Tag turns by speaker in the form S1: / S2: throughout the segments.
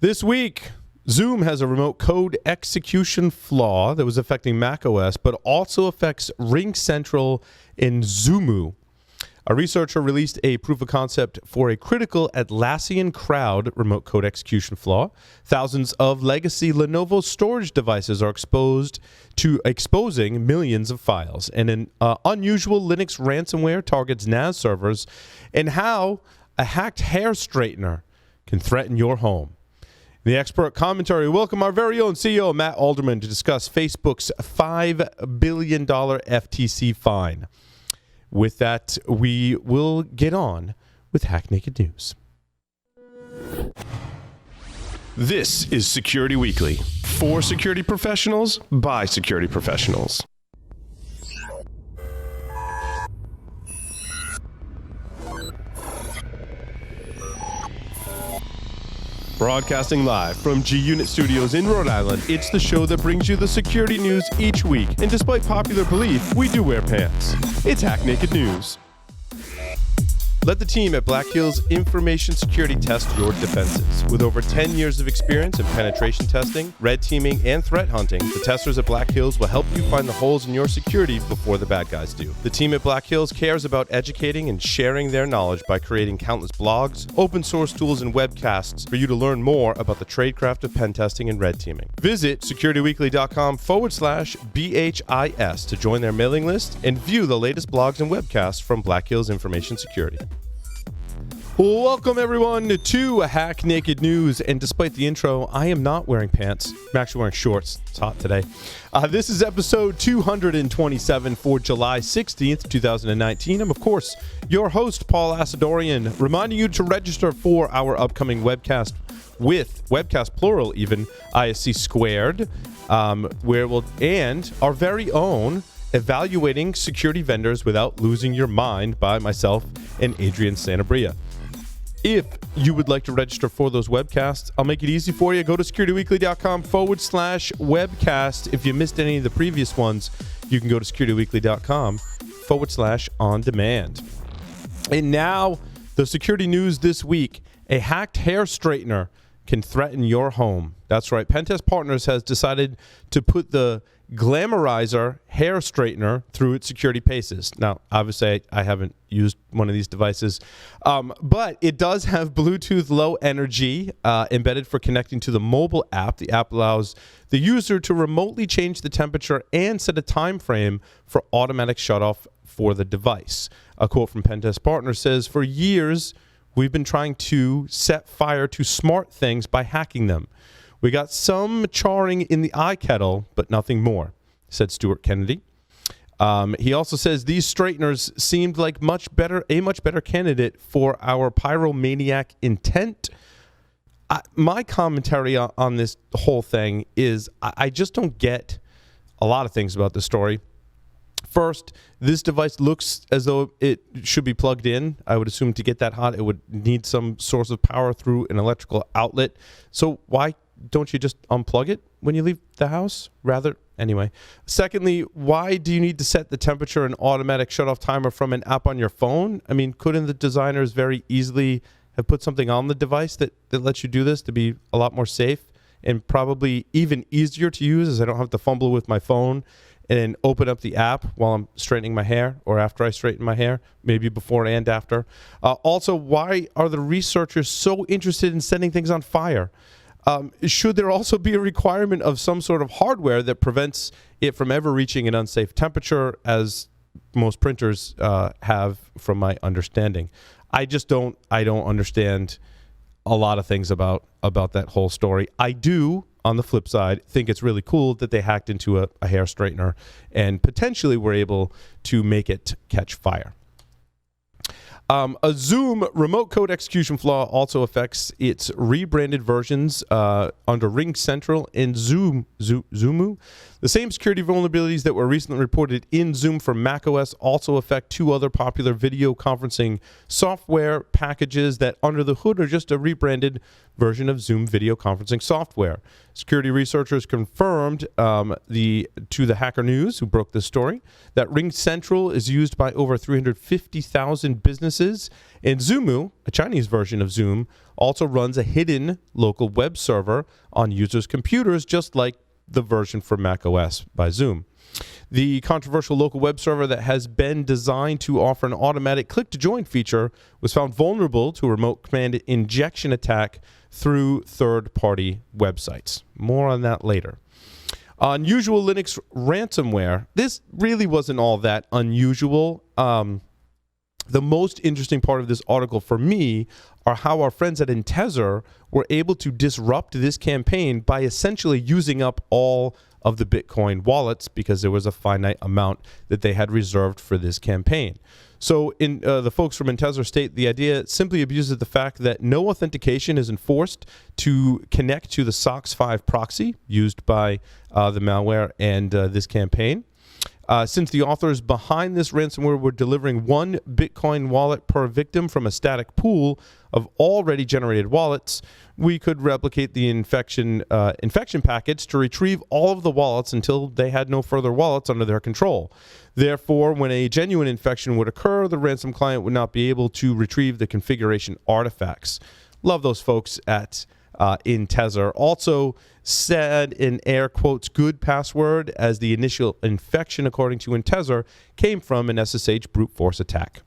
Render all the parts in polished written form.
S1: This week, Zoom has a remote code execution flaw that was affecting macOS, but also affects RingCentral and Zhumu. A researcher released a proof of concept for a critical Atlassian Crowd remote code execution flaw. Thousands of legacy Lenovo storage devices are exposing millions of files. And an unusual Linux ransomware targets NAS servers, and how a hacked hair straightener can threaten your home. In the expert commentary, we welcome our very own CEO, Matt Alderman, to discuss Facebook's $5 billion FTC fine. With that, we will get on with Hack Naked News. This is Security Weekly, for security professionals, by security professionals. Broadcasting live from G-Unit Studios in Rhode Island, it's the show that brings you the security news each week. And despite popular belief, we do wear pants. It's Hack Naked News. Let the team at Black Hills Information Security test your defenses. With over 10 years of experience in penetration testing, red teaming, and threat hunting, the testers at Black Hills will help you find the holes in your security before the bad guys do. The team at Black Hills cares about educating and sharing their knowledge by creating countless blogs, open source tools, and webcasts for you to learn more about the tradecraft of pen testing and red teaming. Visit securityweekly.com/BHIS to join their mailing list and view the latest blogs and webcasts from Black Hills Information Security. Welcome, everyone, to Hack Naked News. And despite the intro, I am not wearing pants. I'm actually wearing shorts. It's hot today. This is episode 227 for July 16th, 2019. I'm, of course, your host, Paul Asadorian, reminding you to register for our upcoming webcast with, webcast plural even, ISC Squared, where we'll, and our very own Evaluating Security Vendors Without Losing Your Mind by myself and Adrian Santabria. If you would like to register for those webcasts, I'll make it easy for you. Go to securityweekly.com/webcast. If you missed any of the previous ones, you can go to securityweekly.com/on-demand. And now, the security news this week. A hacked hair straightener can threaten your home. That's right. Pentest Partners has decided to put the Glamorizer hair straightener through its security paces. Now, obviously, I haven't used one of these devices, but it does have Bluetooth Low Energy embedded for connecting to the mobile app. The app allows the user to remotely change the temperature and set a time frame for automatic shutoff for the device. A quote from Pentest Partners says, "For years, we've been trying to set fire to smart things by hacking them. We got some charring in the eye kettle, but nothing more," said Stuart Kennedy. He also says these straighteners seemed like a much better candidate for our pyromaniac intent. My commentary on this whole thing is I just don't get a lot of things about this story. First, this device looks as though it should be plugged in. I would assume to get that hot, it would need some source of power through an electrical outlet. So why don't you just unplug it when you leave the house? Anyway. Secondly, why do you need to set the temperature and automatic shutoff timer from an app on your phone? I mean, couldn't the designers very easily have put something on the device that lets you do this to be a lot more safe and probably even easier to use, as I don't have to fumble with my phone and open up the app while I'm straightening my hair or after I straighten my hair, maybe before and after. Also, why are the researchers so interested in setting things on fire? Should there also be a requirement of some sort of hardware that prevents it from ever reaching an unsafe temperature, as most printers have, from my understanding? I don't understand a lot of things about that whole story. I do, on the flip side, think it's really cool that they hacked into a hair straightener and potentially were able to make it catch fire. A Zoom remote code execution flaw also affects its rebranded versions under RingCentral and Zhumu. The same security vulnerabilities that were recently reported in Zoom for macOS also affect two other popular video conferencing software packages that under the hood are just a rebranded version of Zoom video conferencing software. Security researchers confirmed to the Hacker News, who broke this story, that RingCentral is used by over 350,000 businesses, and Zhumu, a Chinese version of Zoom, also runs a hidden local web server on users' computers, just like the version for macOS by Zoom. The controversial local web server that has been designed to offer an automatic click-to-join feature was found vulnerable to a remote command injection attack through third-party websites. More on that later. Unusual Linux ransomware. This really wasn't all that unusual. The most interesting part of this article for me are how our friends at Intezer were able to disrupt this campaign by essentially using up all of the Bitcoin wallets because there was a finite amount that they had reserved for this campaign. So the folks from Intezer state the idea simply abuses the fact that no authentication is enforced to connect to the SOCKS 5 proxy used by the malware and this campaign. Since the authors behind this ransomware were delivering one Bitcoin wallet per victim from a static pool of already generated wallets, we could replicate the infection packets to retrieve all of the wallets until they had no further wallets under their control. Therefore, when a genuine infection would occur, the ransom client would not be able to retrieve the configuration artifacts. Love those folks at Intezer. Also said in air quotes good password as the initial infection, according to Intezer, came from an SSH brute force attack.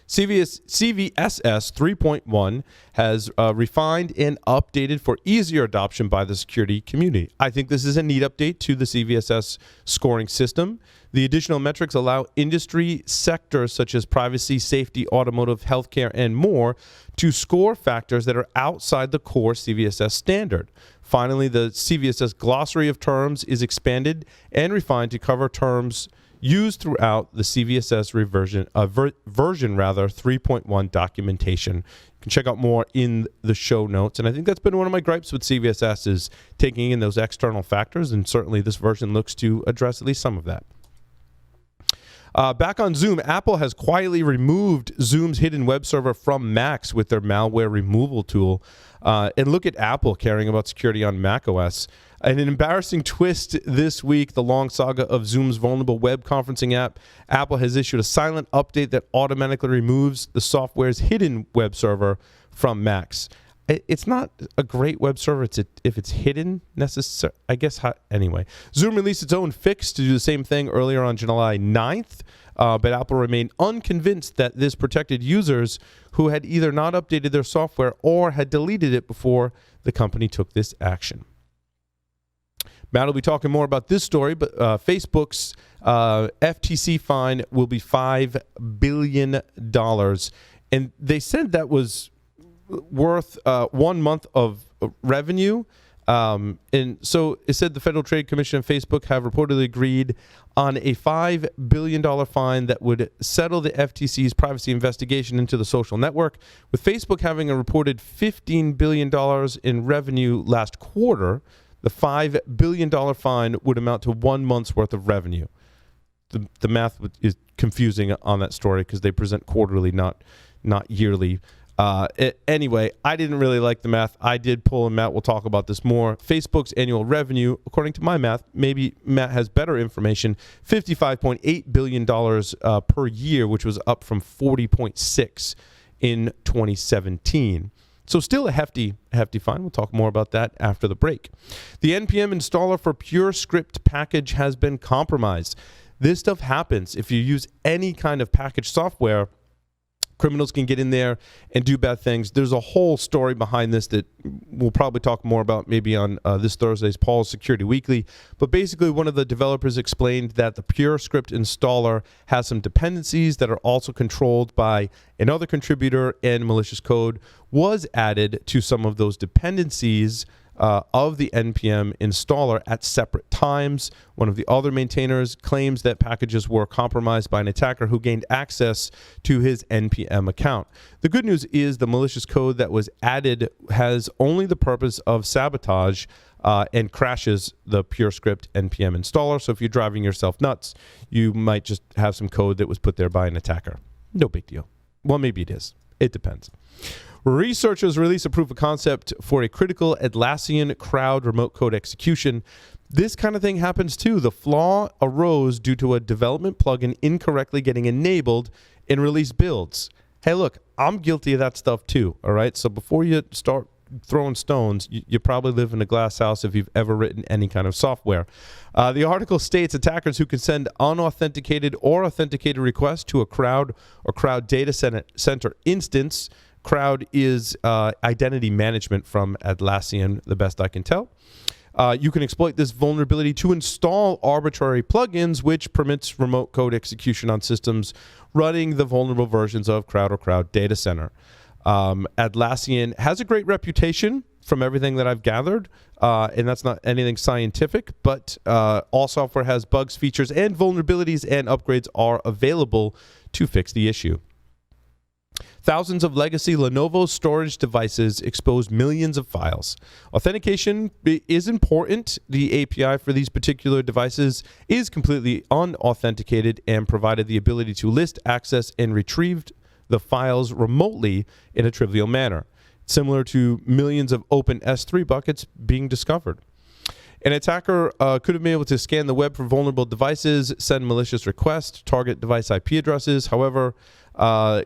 S1: CVSS 3.1 has refined and updated for easier adoption by the security community. I think this is a neat update to the CVSS scoring system. The additional metrics allow industry sectors such as privacy, safety, automotive, healthcare, and more to score factors that are outside the core CVSS standard. Finally, the CVSS glossary of terms is expanded and refined to cover terms used throughout the CVSS version 3.1 documentation. You can check out more in the show notes. And I think that's been one of my gripes with CVSS is taking in those external factors, and certainly this version looks to address at least some of that. Back on Zoom, Apple has quietly removed Zoom's hidden web server from Macs with their malware removal tool. And look at Apple caring about security on macOS. In an embarrassing twist this week, the long saga of Zoom's vulnerable web conferencing app, Apple has issued a silent update that automatically removes the software's hidden web server from Macs. It's not a great web server if it's hidden necessarily. I guess anyway. Zoom released its own fix to do the same thing earlier on July 9th, but Apple remained unconvinced that this protected users who had either not updated their software or had deleted it before the company took this action. Matt will be talking more about this story, but Facebook's FTC fine will be $5 billion. And they said that was worth 1 month of revenue. And so it said the Federal Trade Commission and Facebook have reportedly agreed on a $5 billion fine that would settle the FTC's privacy investigation into the social network, with Facebook having a reported $15 billion in revenue last quarter. The $5 billion fine would amount to 1 month's worth of revenue. The math is confusing on that story because they present quarterly, not yearly. Anyway, I didn't really like the math. I did pull, and Matt will talk about this more. Facebook's annual revenue, according to my math, maybe Matt has better information, $55.8 billion per year, which was up from $40.6 in 2017. So still a hefty fine. We'll talk more about that after the break. The NPM installer for PureScript package has been compromised. This stuff happens if you use any kind of package software. Criminals can get in there and do bad things. There's a whole story behind this that we'll probably talk more about maybe on this Thursday's Paul's Security Weekly. But basically, one of the developers explained that the PureScript installer has some dependencies that are also controlled by another contributor, and malicious code was added to some of those dependencies of the NPM installer at separate times. One of the other maintainers claims that packages were compromised by an attacker who gained access to his NPM account. The good news is the malicious code that was added has only the purpose of sabotage, and crashes the PureScript NPM installer. So if you're driving yourself nuts, you might just have some code that was put there by an attacker. No big deal. Well, maybe it is. It depends. Researchers release a proof of concept for a critical Atlassian Crowd remote code execution. This kind of thing happens too. The flaw arose due to a development plugin incorrectly getting enabled in release builds. Hey, look, I'm guilty of that stuff too, all right? So before you start throwing stones, you probably live in a glass house if you've ever written any kind of software. The article states attackers who can send unauthenticated or authenticated requests to a Crowd or Crowd data center instance. Crowd is identity management from Atlassian, the best I can tell. You can exploit this vulnerability to install arbitrary plugins, which permits remote code execution on systems running the vulnerable versions of Crowd or Crowd Data Center. Atlassian has a great reputation from everything that I've gathered, and that's not anything scientific, but all software has bugs, features, and vulnerabilities, and upgrades are available to fix the issue. Thousands of legacy Lenovo storage devices expose millions of files. Authentication is important. The API for these particular devices is completely unauthenticated and provided the ability to list, access, and retrieve the files remotely in a trivial manner, similar to millions of open S3 buckets being discovered. An attacker could have been able to scan the web for vulnerable devices, send malicious requests, target device IP addresses. However,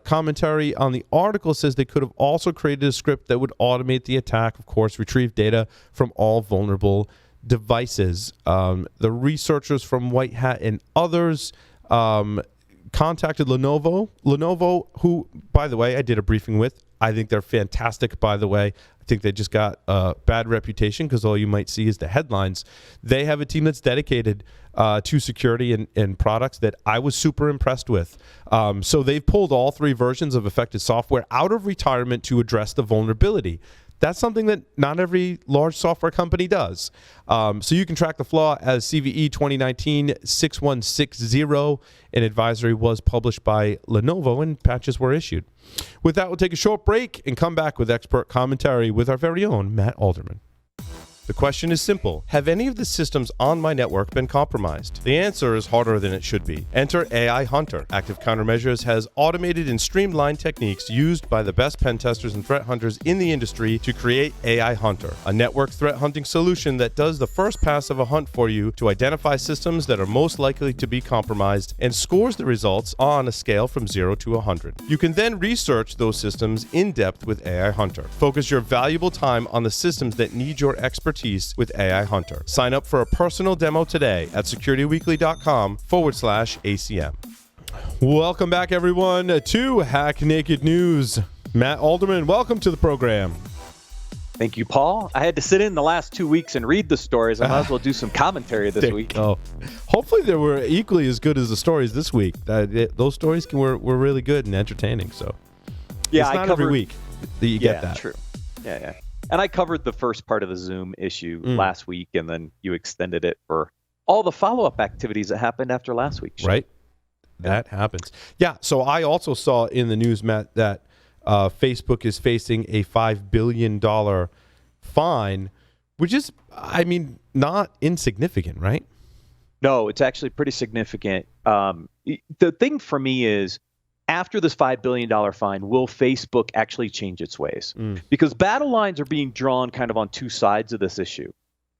S1: commentary on the article says they could have also created a script that would automate the attack, of course, retrieve data from all vulnerable devices. The researchers from White Hat and others contacted Lenovo. Lenovo, who, by the way, I did a briefing with. I think they're fantastic, by the way. I think they just got a bad reputation because all you might see is the headlines. They have a team that's dedicated to security and products that I was super impressed with. So they've pulled all 3 versions of affected software out of retirement to address the vulnerability. That's something that not every large software company does. So you can track the flaw as CVE 2019-6160. An advisory was published by Lenovo and patches were issued. With that, we'll take a short break and come back with expert commentary with our very own Matt Alderman. The question is simple. Have any of the systems on my network been compromised? The answer is harder than it should be. Enter AI Hunter. Active Countermeasures has automated and streamlined techniques used by the best pen testers and threat hunters in the industry to create AI Hunter, a network threat hunting solution that does the first pass of a hunt for you to identify systems that are most likely to be compromised and scores the results on a scale from 0 to 100. You can then research those systems in depth with AI Hunter. Focus your valuable time on the systems that need your expertise with AI Hunter. Sign up for a personal demo today at securityweekly.com/ACM. Welcome back, everyone, to Hack Naked News. Matt Alderman, welcome to the program.
S2: Thank you, Paul. I had to sit in the last 2 weeks and read the stories. I might as well do some commentary this week.
S1: Oh, hopefully they were equally as good as the stories this week. Those stories were really good and entertaining. So
S2: yeah,
S1: it's not every week that you get that.
S2: True. Yeah. And I covered the first part of the Zoom issue last week, and then you extended it for all the follow-up activities that happened after last week's show.
S1: Right. That happens. Yeah. So I also saw in the news, Matt, that Facebook is facing a $5 billion fine, which is, I mean, not insignificant, right?
S2: No, it's actually pretty significant. The thing for me is, after this $5 billion fine, will Facebook actually change its ways? Because battle lines are being drawn kind of on 2 sides of this issue.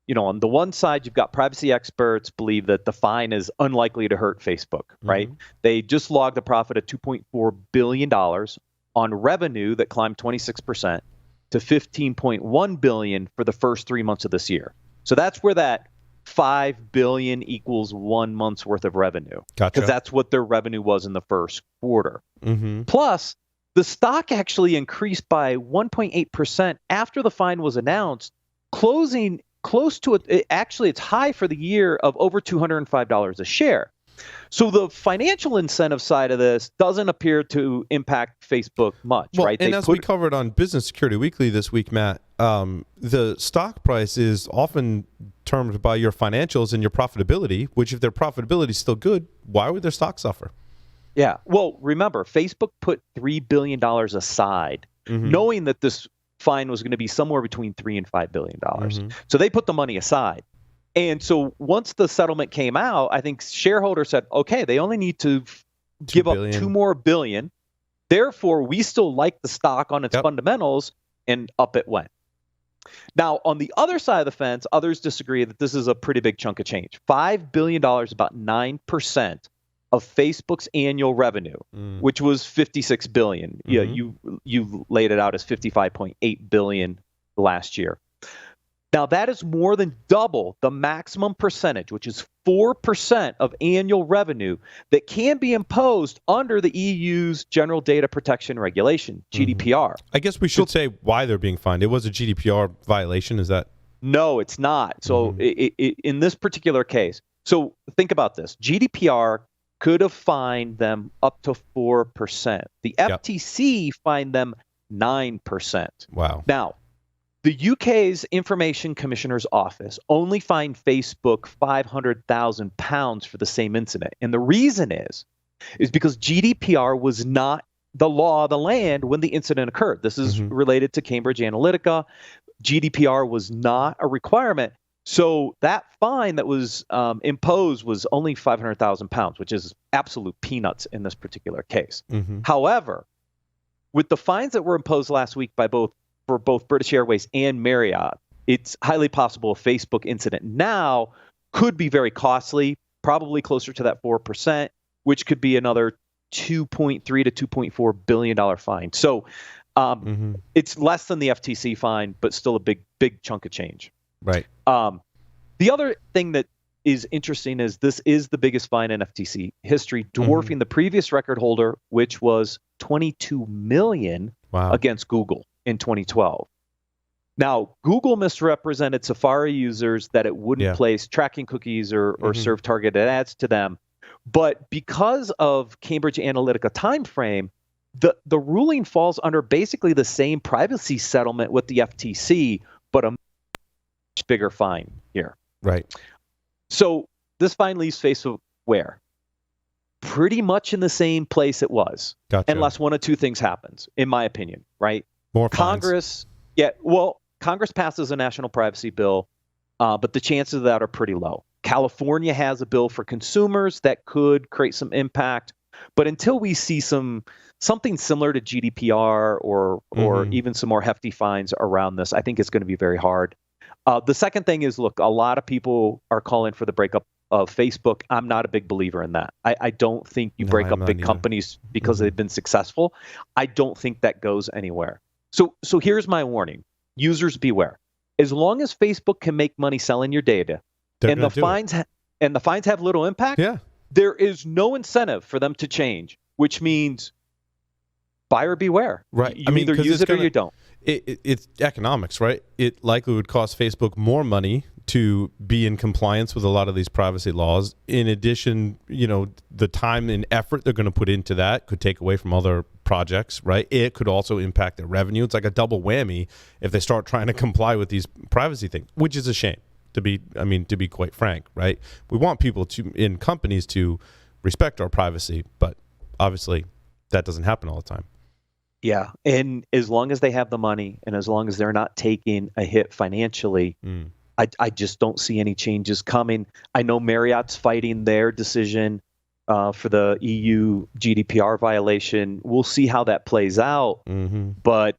S2: You know, on the one side, you've got privacy experts believe that the fine is unlikely to hurt Facebook, right? They just logged a profit of $2.4 billion on revenue that climbed 26% to $15.1 billion for the first 3 months of this year. So that's where that $5 billion equals 1 month's worth of revenue.
S1: Gotcha.
S2: Because that's what their revenue was in the first quarter. Plus, the stock actually increased by 1.8% after the fine was announced, closing close to it. Actually, it's high for the year of over $205 a share. So the financial incentive side of this doesn't appear to impact Facebook much, right?
S1: And as we covered on Business Security Weekly this week, Matt, the stock price is often termed by your financials and your profitability, which if their profitability is still good, why would their stock suffer?
S2: Yeah. Well, remember, Facebook put $3 billion aside, knowing that this fine was going to be somewhere between $3 and $5 billion. So they put the money aside. And so once the settlement came out, I think shareholders said, okay, they only need to give up $2 more billion. Therefore, we still like the stock on its fundamentals, and up it went. Now, on the other side of the fence, others disagree that this is a pretty big chunk of change. $5 billion, about 9% of Facebook's annual revenue, which was $56 billion. Yeah, you laid it out as $55.8 billion last year. Now, that is more than double the maximum percentage, which is 4% of annual revenue that can be imposed under the EU's General Data Protection Regulation, GDPR.
S1: I guess we should say why they're being fined. It was a GDPR violation, is that?
S2: No, it's not. So in this particular case, so think about this. GDPR could have fined them up to 4%. The FTC fined them 9%.
S1: Wow.
S2: Now, the UK's Information Commissioner's Office only fined Facebook £500,000 for the same incident. And the reason is because GDPR was not the law of the land when the incident occurred. This is related to Cambridge Analytica. GDPR was not a requirement. So that fine that was imposed was only £500,000, which is absolute peanuts in this particular case. However, with the fines that were imposed last week for both British Airways and Marriott, it's highly possible a Facebook incident now could be very costly, probably closer to that 4%, which could be another $2.3 to $2.4 billion fine. So it's less than the FTC fine, but still a big chunk of change.
S1: Right.
S2: The other thing that is interesting is this is the biggest fine in FTC history, dwarfing the previous record holder, which was $22 million against Google in 2012. Now, Google misrepresented Safari users that it wouldn't place tracking cookies or serve targeted ads to them. But because of Cambridge Analytica timeframe, the ruling falls under basically the same privacy settlement with the FTC, but a much bigger fine here.
S1: Right.
S2: So this fine leaves Facebook where? Pretty much in the same place it was.
S1: Gotcha.
S2: Unless one of two things happens, in my opinion, right?
S1: More
S2: Congress, Congress passes a national privacy bill, but the chances of that are pretty low. California has a bill for consumers that could create some impact, but until we see something similar to GDPR or even some more hefty fines around this, I think it's going to be very hard. The second thing is, look, a lot of people are calling for the breakup of Facebook. I'm not a big believer in that. I don't think you break up big companies because they've been successful. I don't think that goes anywhere. So here's my warning. Users beware. As long as Facebook can make money selling your data and the fines have little impact, there is no incentive for them to change, which means buyer beware.
S1: Right.
S2: You either use it or you don't.
S1: It's economics, right? It likely would cost Facebook more money to be in compliance with a lot of these privacy laws. In addition, the time and effort they're going to put into that could take away from other projects, right? It could also impact their revenue. It's like a double whammy if they start trying to comply with these privacy things, which is a shame, to be quite frank, right? We want people in companies to respect our privacy, but obviously that doesn't happen all the time.
S2: Yeah, and as long as they have the money and as long as they're not taking a hit financially, I just don't see any changes coming. I know Marriott's fighting their decision for the EU GDPR violation. We'll see how that plays out. But,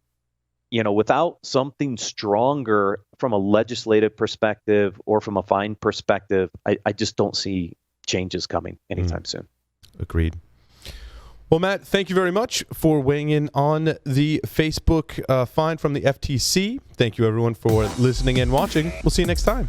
S2: without something stronger from a legislative perspective or from a fine perspective, I just don't see changes coming anytime soon.
S1: Agreed. Well, Matt, thank you very much for weighing in on the Facebook fine from the FTC. Thank you, everyone, for listening and watching. We'll see you next time.